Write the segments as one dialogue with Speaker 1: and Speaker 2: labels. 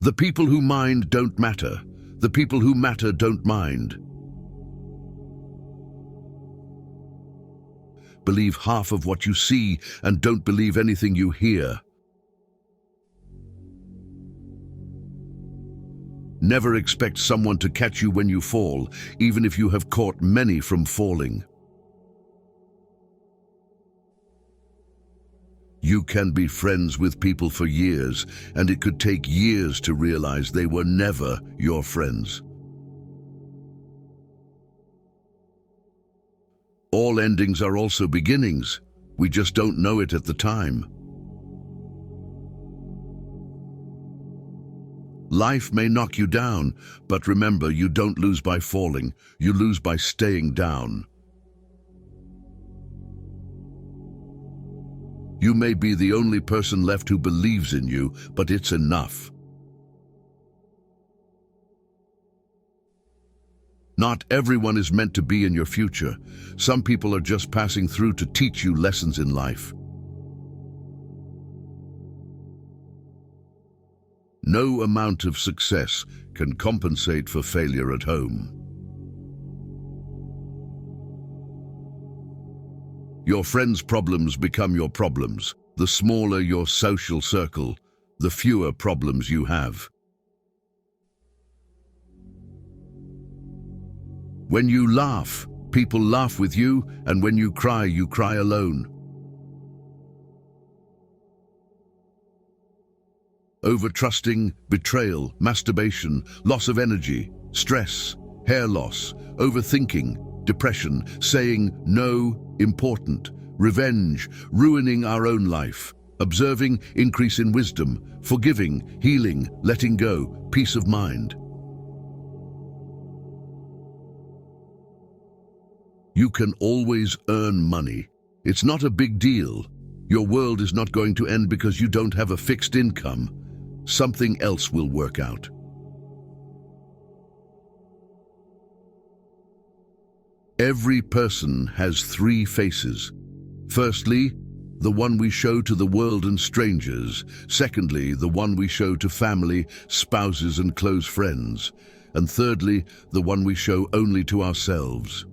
Speaker 1: The people who mind don't matter. The people who matter don't mind. Believe half of what you see and don't believe anything you hear. Never expect someone to catch you when you fall, even if you have caught many from falling. You can be friends with people for years, and it could take years to realize they were never your friends. All endings are also beginnings. We just don't know it at the time. Life may knock you down, but remember, you don't lose by falling. You lose by staying down. You may be the only person left who believes in you, but it's enough. Not everyone is meant to be in your future. Some people are just passing through to teach you lessons in life. No amount of success can compensate for failure at home. Your friends' problems become your problems. The smaller your social circle, the fewer problems you have. When you laugh, people laugh with you, and when you cry alone. Overtrusting, betrayal, masturbation, loss of energy, stress, hair loss, overthinking, depression, saying no, important, revenge, ruining our own life, observing, increase in wisdom, forgiving, healing, letting go, peace of mind. You can always earn money. It's not a big deal. Your world is not going to end because you don't have a fixed income. Something else will work out. Every person has three faces. Firstly, the one we show to the world and strangers. Secondly, the one we show to family, spouses and close friends. And thirdly, the one we show only to ourselves.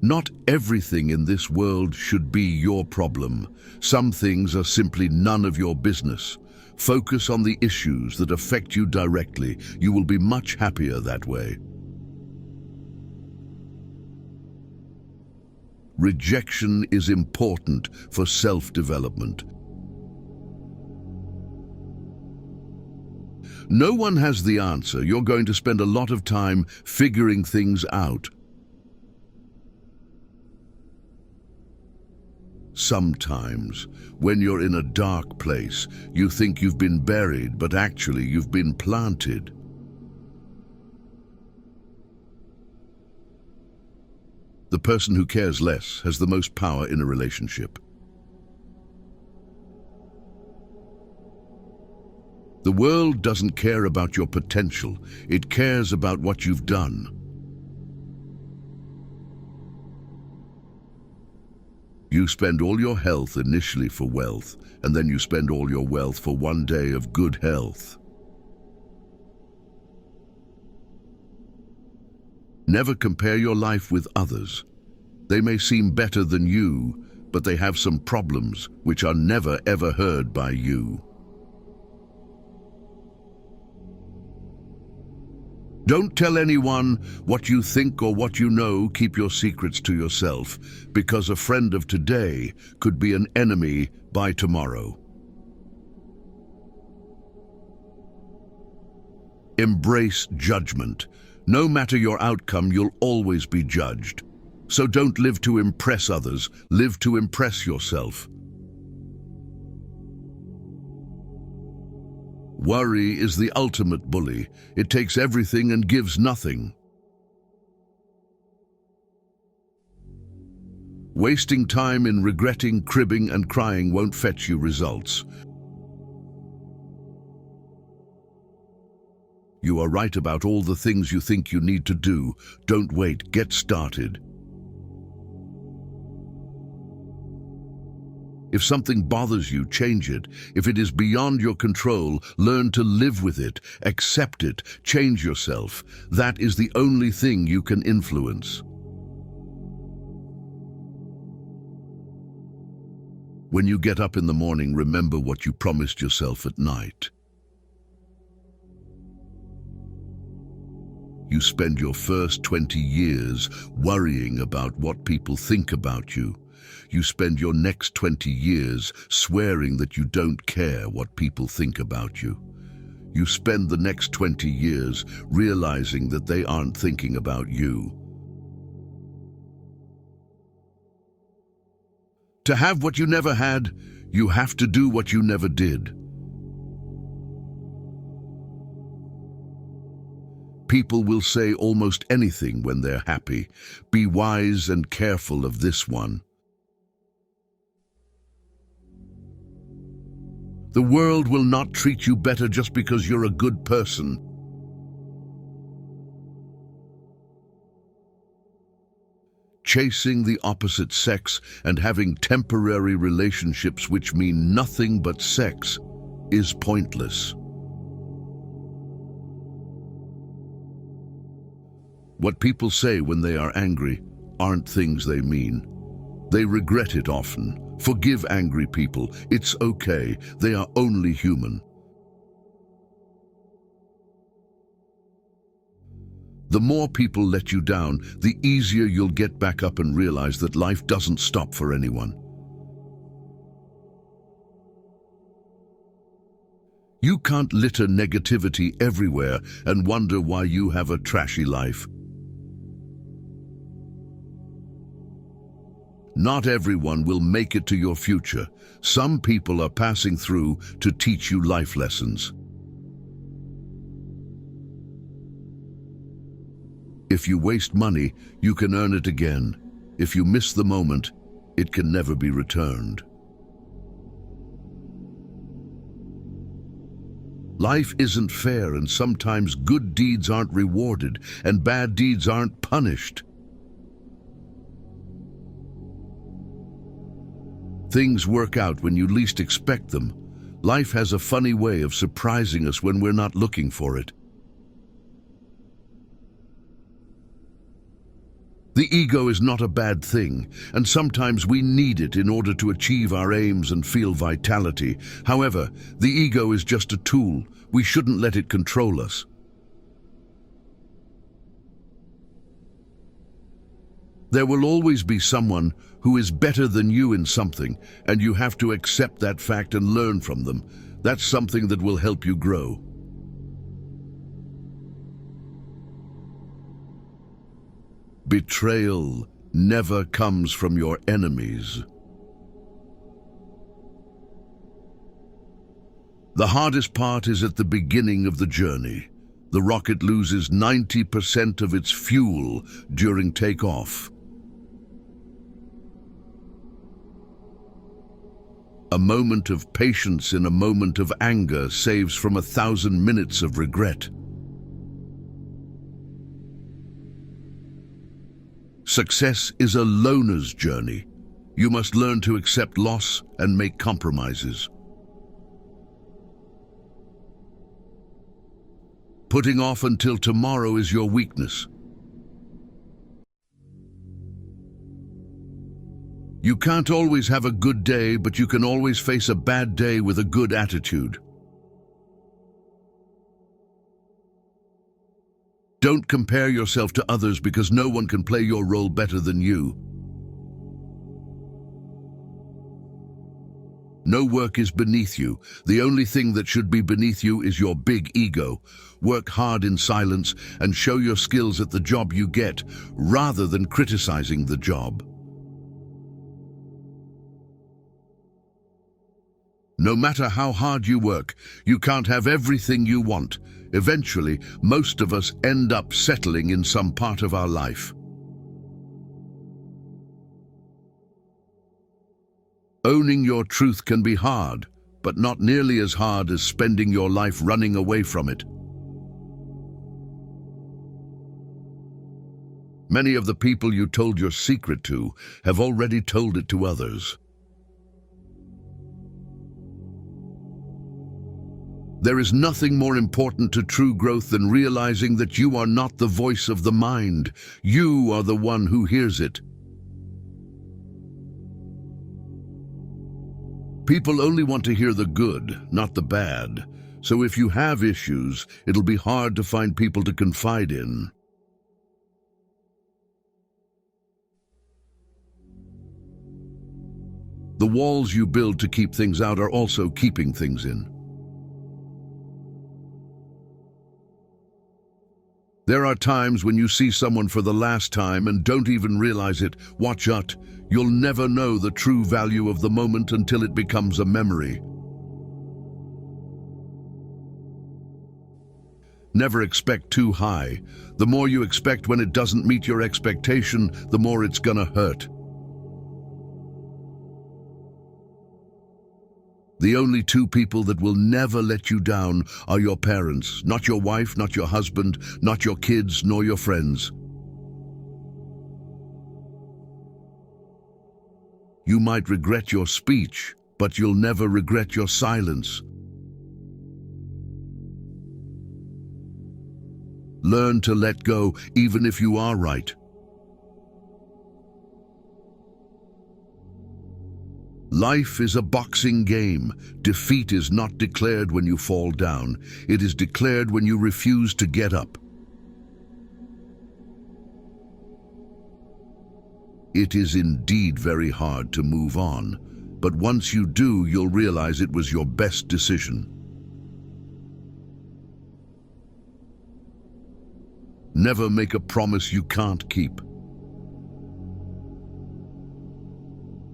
Speaker 1: Not everything in this world should be your problem. Some things are simply none of your business. Focus on the issues that affect you directly. You will be much happier that way. Rejection is important for self-development. No one has the answer. You're going to spend a lot of time figuring things out. Sometimes, when you're in a dark place, you think you've been buried, but actually you've been planted. The person who cares less has the most power in a relationship. The world doesn't care about your potential, it cares about what you've done. You spend all your health initially for wealth, and then you spend all your wealth for one day of good health. Never compare your life with others. They may seem better than you, but they have some problems which are never ever heard by you. Don't tell anyone what you think or what you know. Keep your secrets to yourself, because a friend of today could be an enemy by tomorrow. Embrace judgment. No matter your outcome, you'll always be judged. So don't live to impress others, live to impress yourself. Worry is the ultimate bully. It takes everything and gives nothing. Wasting time in regretting, cribbing, and crying won't fetch you results. You are right about all the things you think you need to do. Don't wait, get started. If something bothers you, change it. If it is beyond your control, learn to live with it, accept it, change yourself. That is the only thing you can influence. When you get up in the morning, remember what you promised yourself at night. You spend your first 20 years worrying about what people think about you. You spend your next 20 years swearing that you don't care what people think about you. You spend the next 20 years realizing that they aren't thinking about you. To have what you never had, you have to do what you never did. People will say almost anything when they're happy. Be wise and careful of this one. The world will not treat you better just because you're a good person. Chasing the opposite sex and having temporary relationships which mean nothing but sex is pointless. What people say when they are angry aren't things they mean. They regret it often. Forgive angry people. It's okay. They are only human. The more people let you down, the easier you'll get back up and realize that life doesn't stop for anyone. You can't litter negativity everywhere and wonder why you have a trashy life. Not everyone will make it to your future. Some people are passing through to teach you life lessons. If you waste money, you can earn it again. If you miss the moment, it can never be returned. Life isn't fair, and sometimes good deeds aren't rewarded and bad deeds aren't punished. Things work out when you least expect them. Life has a funny way of surprising us when we're not looking for it. The ego is not a bad thing, and sometimes we need it in order to achieve our aims and feel vitality. However, the ego is just a tool. We shouldn't let it control us. There will always be someone who is better than you in something, and you have to accept that fact and learn from them. That's something that will help you grow. Betrayal never comes from your enemies. The hardest part is at the beginning of the journey. The rocket loses 90% of its fuel during takeoff. A moment of patience in a moment of anger saves from 1,000 minutes of regret. Success is a loner's journey. You must learn to accept loss and make compromises. Putting off until tomorrow is your weakness. You can't always have a good day, but you can always face a bad day with a good attitude. Don't compare yourself to others because no one can play your role better than you. No work is beneath you. The only thing that should be beneath you is your big ego. Work hard in silence and show your skills at the job you get, rather than criticizing the job. No matter how hard you work, you can't have everything you want. Eventually, most of us end up settling in some part of our life. Owning your truth can be hard, but not nearly as hard as spending your life running away from it. Many of the people you told your secret to have already told it to others. There is nothing more important to true growth than realizing that you are not the voice of the mind. You are the one who hears it. People only want to hear the good, not the bad. So if you have issues, it'll be hard to find people to confide in. The walls you build to keep things out are also keeping things in. There are times when you see someone for the last time and don't even realize it. Watch out. You'll never know the true value of the moment until it becomes a memory. Never expect too high. The more you expect when it doesn't meet your expectation, the more it's gonna hurt. The only two people that will never let you down are your parents, not your wife, not your husband, not your kids, nor your friends. You might regret your speech, but you'll never regret your silence. Learn to let go, even if you are right. Life is a boxing game. Defeat is not declared when you fall down. It is declared when you refuse to get up. It is indeed very hard to move on, but once you do, you'll realize it was your best decision. Never make a promise you can't keep.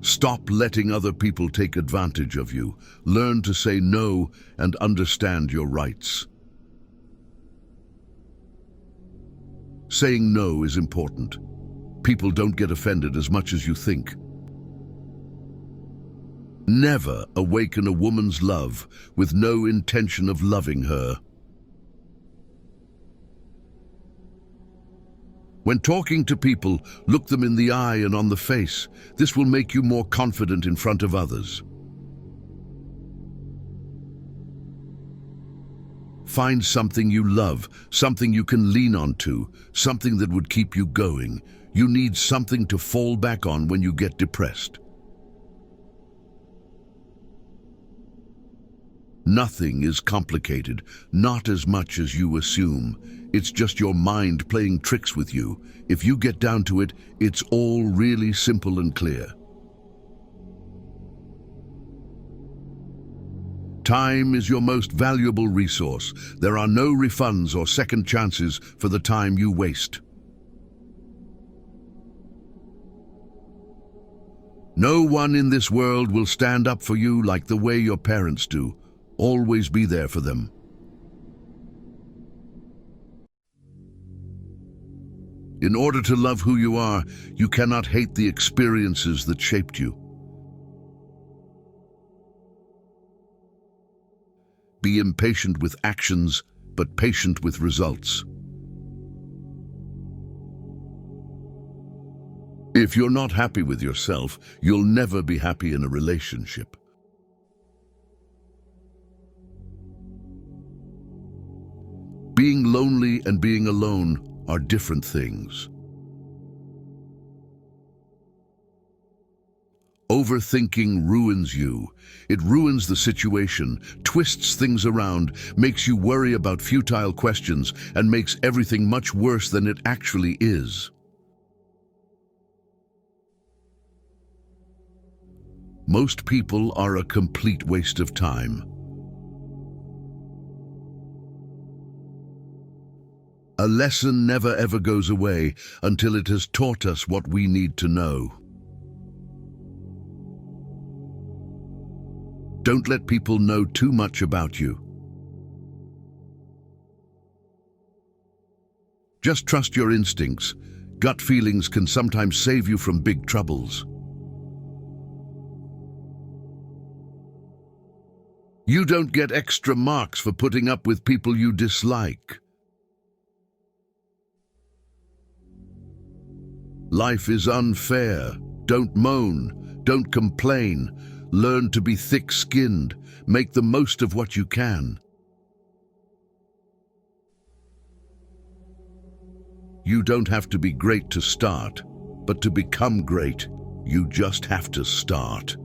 Speaker 1: Stop letting other people take advantage of you. Learn to say no and understand your rights. Saying no is important. People don't get offended as much as you think. Never awaken a woman's love with no intention of loving her. When talking to people, look them in the eye and on the face. This will make you more confident in front of others. Find something you love, something you can lean onto, something that would keep you going. You need something to fall back on when you get depressed. Nothing is complicated, not as much as you assume. It's just your mind playing tricks with you. If you get down to it, it's all really simple and clear. Time is your most valuable resource. There are no refunds or second chances for the time you waste. No one in this world will stand up for you like the way your parents do. Always be there for them. In order to love who you are, you cannot hate the experiences that shaped you. Be impatient with actions, but patient with results. If you're not happy with yourself, you'll never be happy in a relationship. Being lonely and being alone are different things. Overthinking ruins you. It ruins the situation, twists things around, makes you worry about futile questions, and makes everything much worse than it actually is. Most people are a complete waste of time. A lesson never ever goes away until it has taught us what we need to know. Don't let people know too much about you. Just trust your instincts. Gut feelings can sometimes save you from big troubles. You don't get extra marks for putting up with people you dislike. Life is unfair. Don't moan. Don't complain. Learn to be thick-skinned. Make the most of what you can. You don't have to be great to start, but to become great, you just have to start.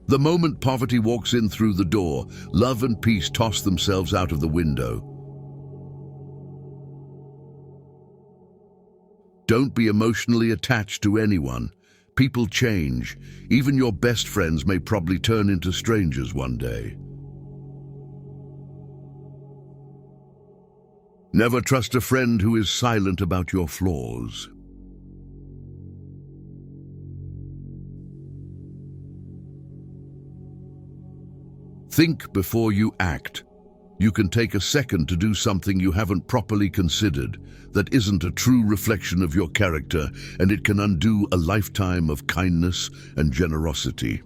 Speaker 1: The moment poverty walks in through the door, love and peace toss themselves out of the window. Don't be emotionally attached to anyone. People change. Even your best friends may probably turn into strangers one day. Never trust a friend who is silent about your flaws. Think before you act. You can take a second to do something you haven't properly considered, that isn't a true reflection of your character, and it can undo a lifetime of kindness and generosity.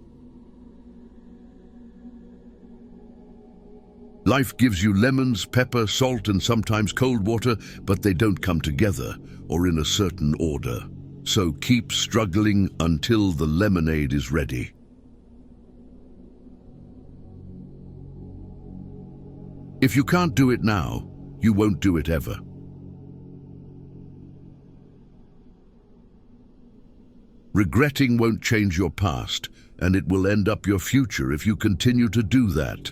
Speaker 1: Life gives you lemons, pepper, salt, and sometimes cold water, but they don't come together or in a certain order. So keep struggling until the lemonade is ready. If you can't do it now, you won't do it ever. Regretting won't change your past, and it will end up your future if you continue to do that.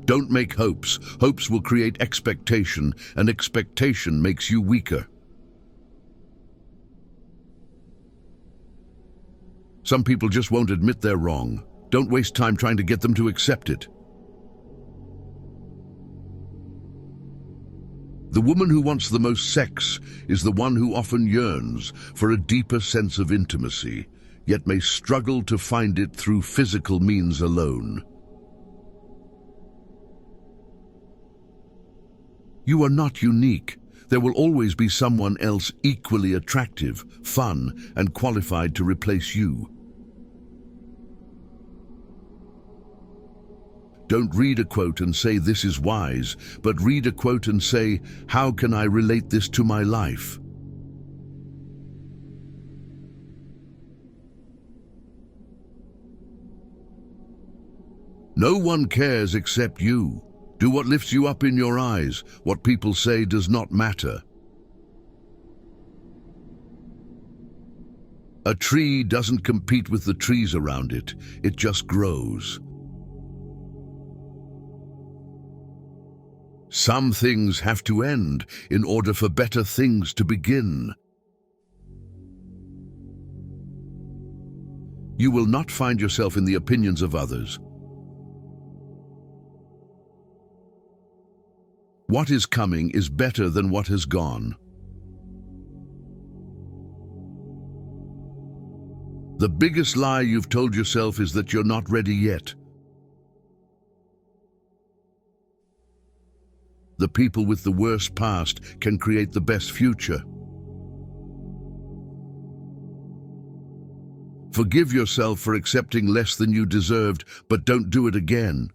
Speaker 1: Don't make hopes. Hopes will create expectation, and expectation makes you weaker. Some people just won't admit they're wrong. Don't waste time trying to get them to accept it. The woman who wants the most sex is the one who often yearns for a deeper sense of intimacy, yet may struggle to find it through physical means alone. You are not unique. There will always be someone else equally attractive, fun, and qualified to replace you. Don't read a quote and say this is wise, but read a quote and say, how can I relate this to my life? No one cares except you. Do what lifts you up in your eyes. What people say does not matter. A tree doesn't compete with the trees around it. It just grows. Some things have to end in order for better things to begin. You will not find yourself in the opinions of others. What is coming is better than what has gone. The biggest lie you've told yourself is that you're not ready yet. The people with the worst past can create the best future. Forgive yourself for accepting less than you deserved, but don't do it again.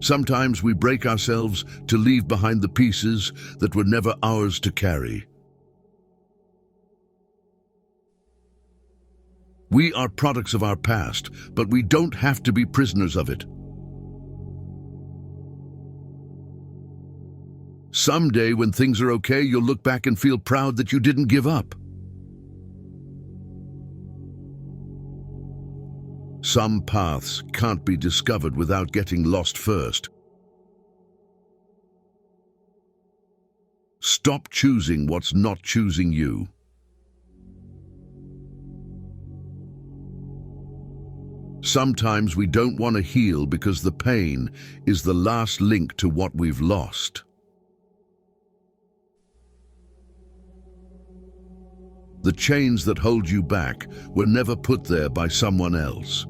Speaker 1: Sometimes we break ourselves to leave behind the pieces that were never ours to carry. We are products of our past, but we don't have to be prisoners of it. Someday, when things are okay, you'll look back and feel proud that you didn't give up. Some paths can't be discovered without getting lost first. Stop choosing what's not choosing you. Sometimes we don't want to heal because the pain is the last link to what we've lost. The chains that hold you back were never put there by someone else.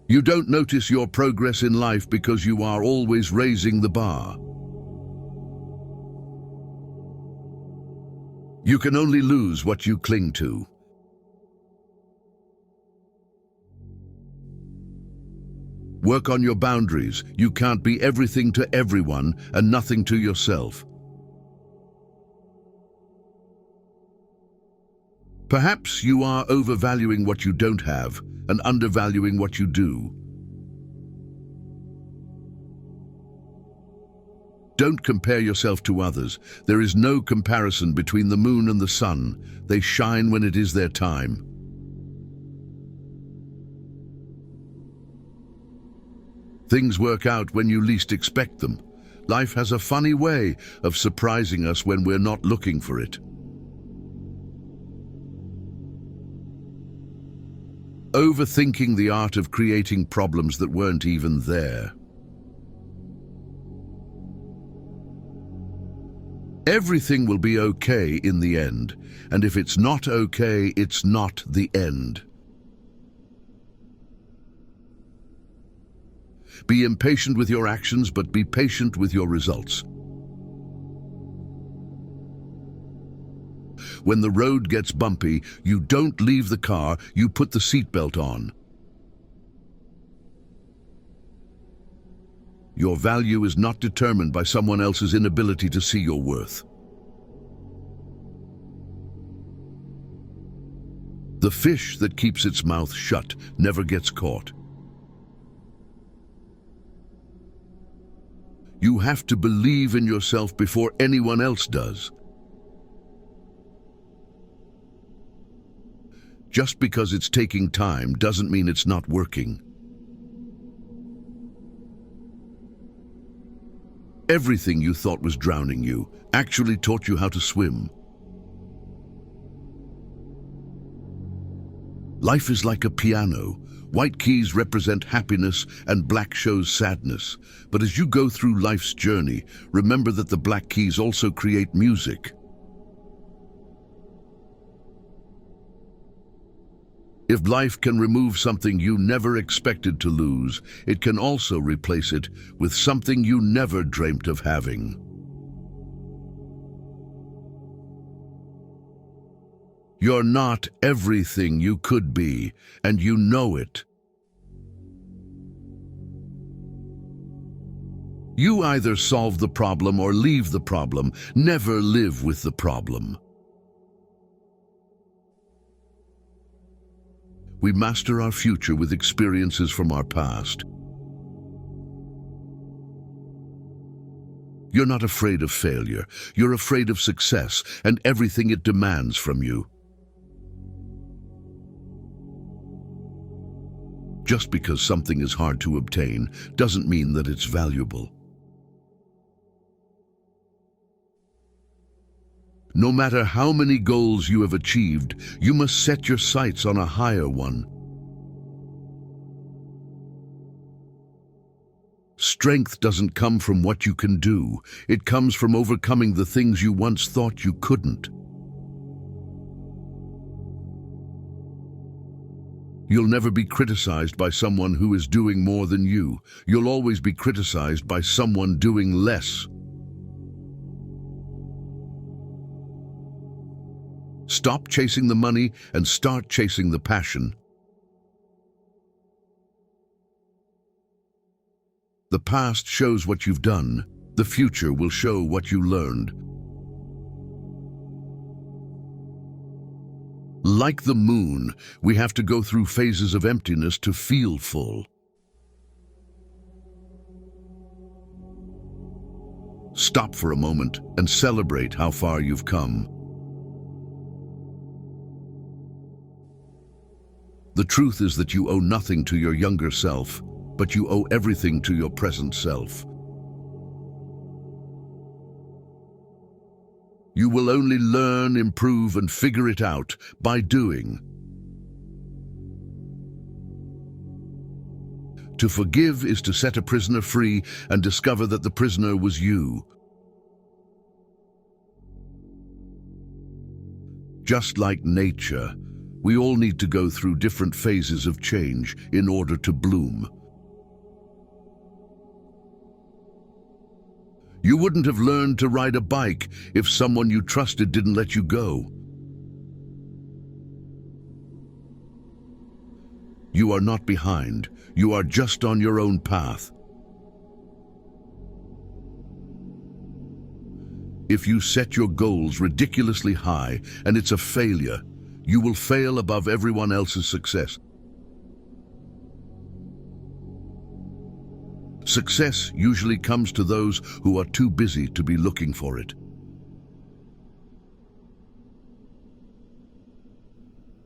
Speaker 1: You don't notice your progress in life because you are always raising the bar. You can only lose what you cling to. Work on your boundaries. You can't be everything to everyone and nothing to yourself. Perhaps you are overvaluing what you don't have and undervaluing what you do. Don't compare yourself to others. There is no comparison between the moon and the sun. They shine when it is their time. Things work out when you least expect them. Life has a funny way of surprising us when we're not looking for it. Overthinking the art of creating problems that weren't even there. Everything will be okay in the end, and if it's not okay, it's not the end. Be impatient with your actions, but be patient with your results. When the road gets bumpy, you don't leave the car, you put the seatbelt on. Your value is not determined by someone else's inability to see your worth. The fish that keeps its mouth shut never gets caught. You have to believe in yourself before anyone else does. Just because it's taking time doesn't mean it's not working. Everything you thought was drowning you actually taught you how to swim. Life is like a piano. White keys represent happiness and black shows sadness. But as you go through life's journey, remember that the black keys also create music. If life can remove something you never expected to lose, it can also replace it with something you never dreamt of having. You're not everything you could be, and you know it. You either solve the problem or leave the problem. Never live with the problem. We master our future with experiences from our past. You're not afraid of failure. You're afraid of success and everything it demands from you. Just because something is hard to obtain doesn't mean that it's valuable. No matter how many goals you have achieved, you must set your sights on a higher one. Strength doesn't come from what you can do. It comes from overcoming the things you once thought you couldn't. You'll never be criticized by someone who is doing more than you. You'll always be criticized by someone doing less. Stop chasing the money and start chasing the passion. The past shows what you've done. The future will show what you learned. Like the moon, we have to go through phases of emptiness to feel full. Stop for a moment and celebrate how far you've come. The truth is that you owe nothing to your younger self, but you owe everything to your present self. You will only learn, improve, and figure it out by doing. To forgive is to set a prisoner free and discover that the prisoner was you. Just like nature, we all need to go through different phases of change in order to bloom. You wouldn't have learned to ride a bike if someone you trusted didn't let you go. You are not behind. You are just on your own path. If you set your goals ridiculously high and it's a failure, You will fail above everyone else's success. Success usually comes to those who are too busy to be looking for it.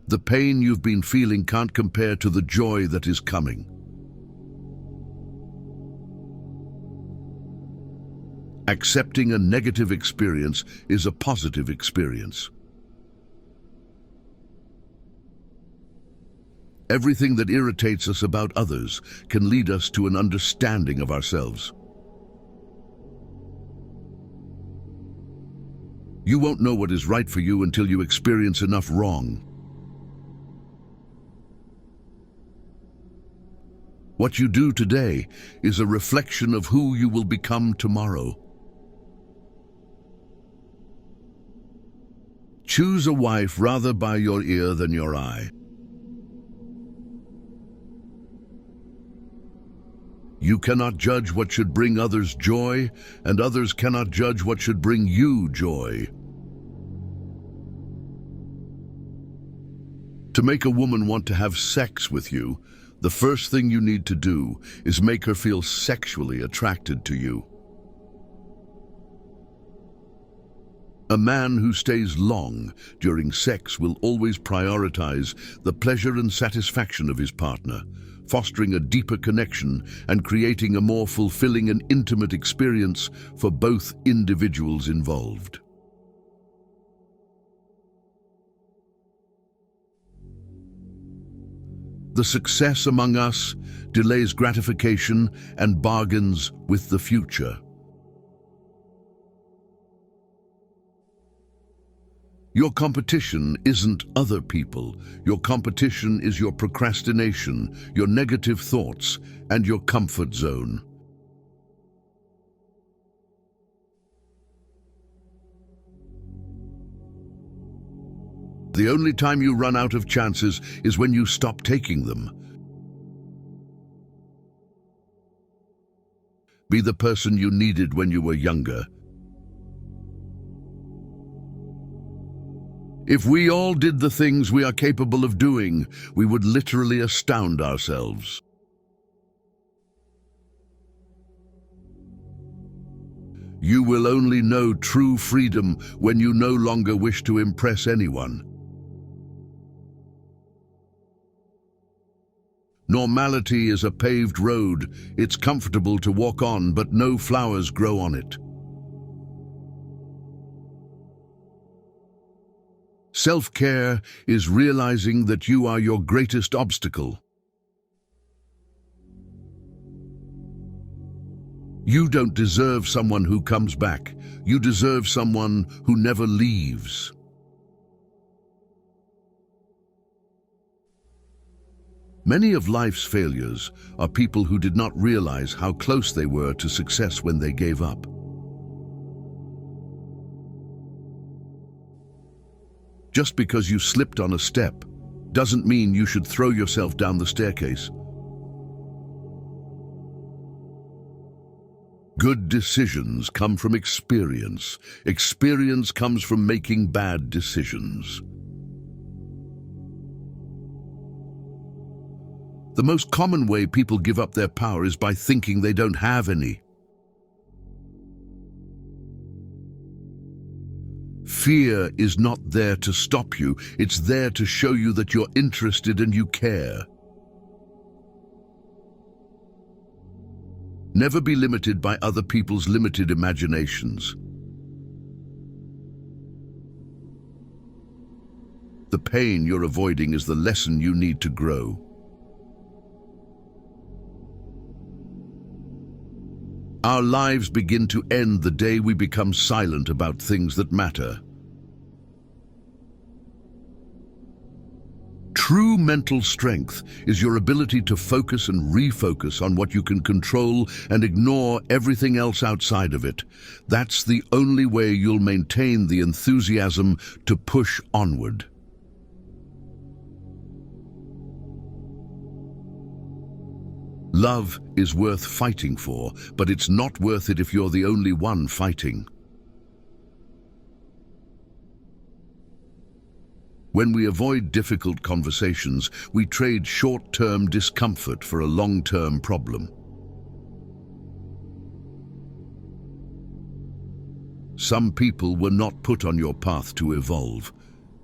Speaker 1: The pain you've been feeling can't compare to the joy that is coming. Accepting a negative experience is a positive experience. Everything that irritates us about others can lead us to an understanding of ourselves. You won't know what is right for you until you experience enough wrong. What you do today is a reflection of who you will become tomorrow. Choose a wife rather by your ear than your eye. You cannot judge what should bring others joy, and others cannot judge what should bring you joy. To make a woman want to have sex with you, the first thing you need to do is make her feel sexually attracted to you. A man who stays long during sex will always prioritize the pleasure and satisfaction of his partner, fostering a deeper connection and creating a more fulfilling and intimate experience for both individuals involved. The success among us delays gratification and bargains with the future. Your competition isn't other people. Your competition is your procrastination, your negative thoughts, and your comfort zone. The only time you run out of chances is when you stop taking them. Be the person you needed when you were younger. If we all did the things we are capable of doing, we would literally astound ourselves. You will only know true freedom when you no longer wish to impress anyone. Normality is a paved road. It's comfortable to walk on, but no flowers grow on it. Self-care is realizing that you are your greatest obstacle. You don't deserve someone who comes back. You deserve someone who never leaves. Many of life's failures are people who did not realize how close they were to success when they gave up. Just because you slipped on a step doesn't mean you should throw yourself down the staircase. Good decisions come from experience. Experience comes from making bad decisions. The most common way people give up their power is by thinking they don't have any. Fear is not there to stop you, it's there to show you that you're interested and you care. Never be limited by other people's limited imaginations. The pain you're avoiding is the lesson you need to grow. Our lives begin to end the day we become silent about things that matter. True mental strength is your ability to focus and refocus on what you can control and ignore everything else outside of it. That's the only way you'll maintain the enthusiasm to push onward. Love is worth fighting for, but it's not worth it if you're the only one fighting. When we avoid difficult conversations, we trade short-term discomfort for a long-term problem. Some people were not put on your path to evolve.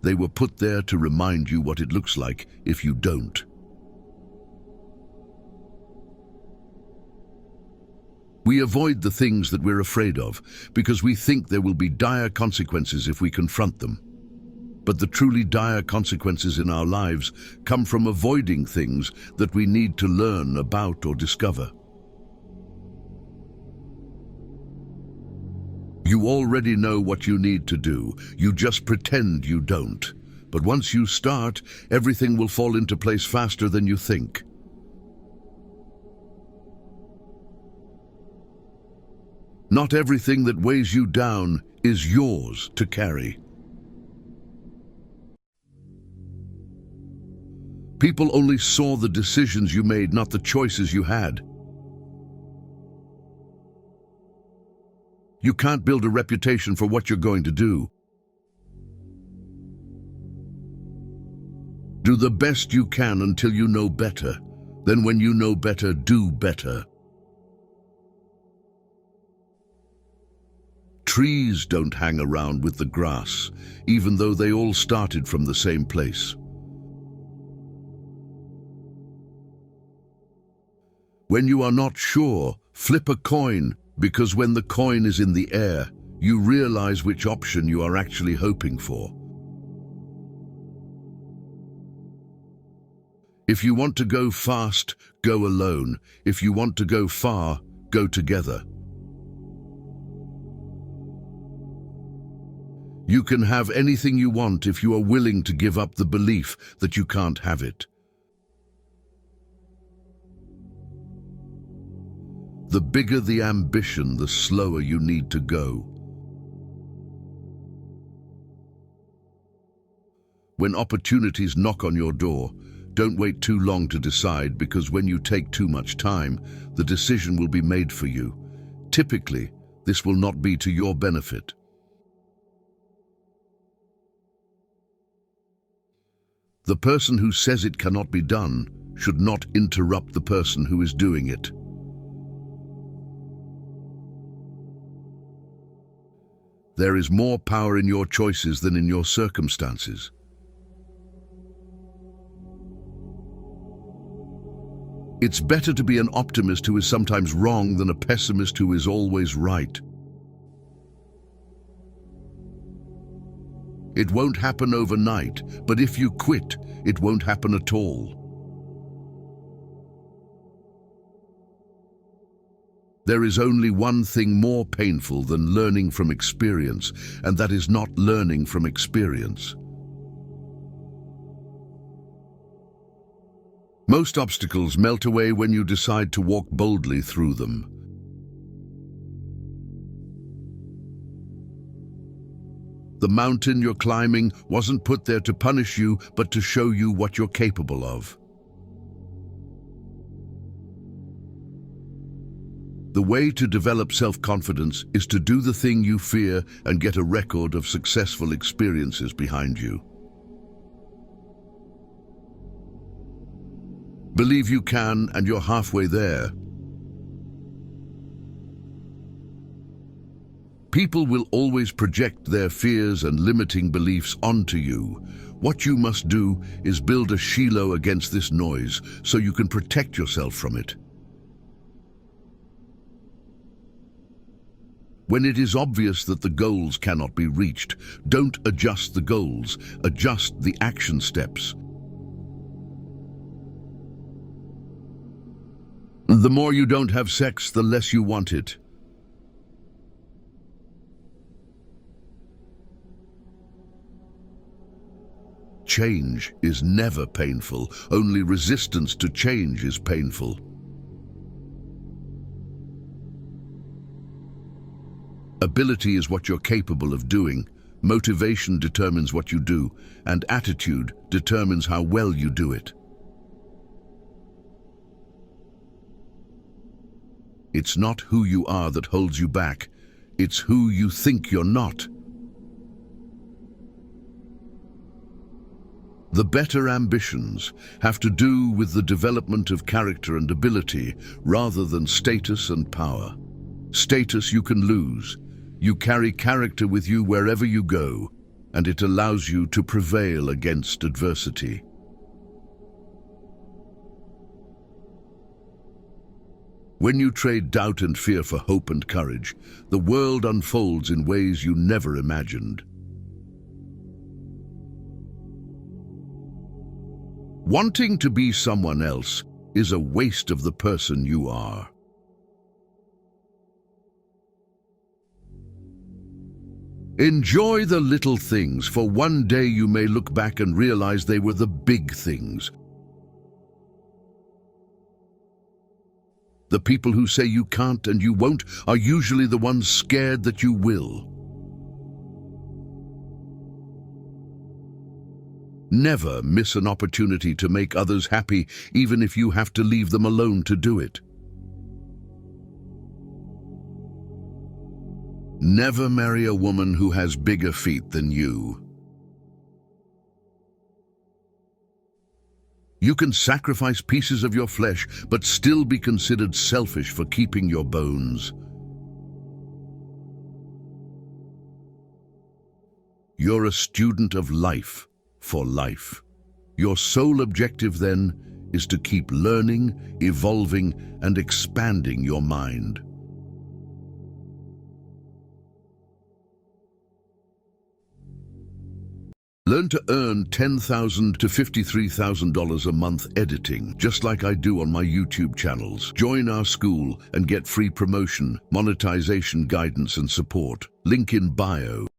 Speaker 1: They were put there to remind you what it looks like if you don't. We avoid the things that we're afraid of because we think there will be dire consequences if we confront them. But the truly dire consequences in our lives come from avoiding things that we need to learn about or discover. You already know what you need to do. You just pretend you don't. But once you start, everything will fall into place faster than you think. Not everything that weighs you down is yours to carry. People only saw the decisions you made, not the choices you had. You can't build a reputation for what you're going to do. Do the best you can until you know better. Then when you know better, do better. Trees don't hang around with the grass, even though they all started from the same place. When you are not sure, flip a coin, because when the coin is in the air, you realize which option you are actually hoping for. If you want to go fast, go alone. If you want to go far, go together. You can have anything you want if you are willing to give up the belief that you can't have it. The bigger the ambition, the slower you need to go. When opportunities knock on your door, don't wait too long to decide, because when you take too much time, the decision will be made for you. Typically, this will not be to your benefit. The person who says it cannot be done should not interrupt the person who is doing it. There is more power in your choices than in your circumstances. It's better to be an optimist who is sometimes wrong than a pessimist who is always right. It won't happen overnight, but if you quit, it won't happen at all. There is only one thing more painful than learning from experience, and that is not learning from experience. Most obstacles melt away when you decide to walk boldly through them. The mountain you're climbing wasn't put there to punish you, but to show you what you're capable of. The way to develop self-confidence is to do the thing you fear and get a record of successful experiences behind you. Believe you can, and you're halfway there. People will always project their fears and limiting beliefs onto you. What you must do is build a shield against this noise so you can protect yourself from it. When it is obvious that the goals cannot be reached, don't adjust the goals, adjust the action steps. The more you don't have sex, the less you want it. Change is never painful. Only resistance to change is painful. Ability is what you're capable of doing. Motivation determines what you do, and attitude determines how well you do it. It's not who you are that holds you back. It's who you think you're not. The better ambitions have to do with the development of character and ability rather than status and power. Status you can lose. You carry character with you wherever you go, and it allows you to prevail against adversity. When you trade doubt and fear for hope and courage, the world unfolds in ways you never imagined. Wanting to be someone else is a waste of the person you are. Enjoy the little things, for one day you may look back and realize they were the big things. The people who say you can't and you won't are usually the ones scared that you will. Never miss an opportunity to make others happy, even if you have to leave them alone to do it. Never marry a woman who has bigger feet than you. You can sacrifice pieces of your flesh, but still be considered selfish for keeping your bones. You're a student of life for life. Your sole objective, then, is to keep learning, evolving, and expanding your mind. Learn to earn $10,000 to $53,000 a month editing, just like I do on my YouTube channels. Join our school and get free promotion, monetization guidance and support. Link in bio.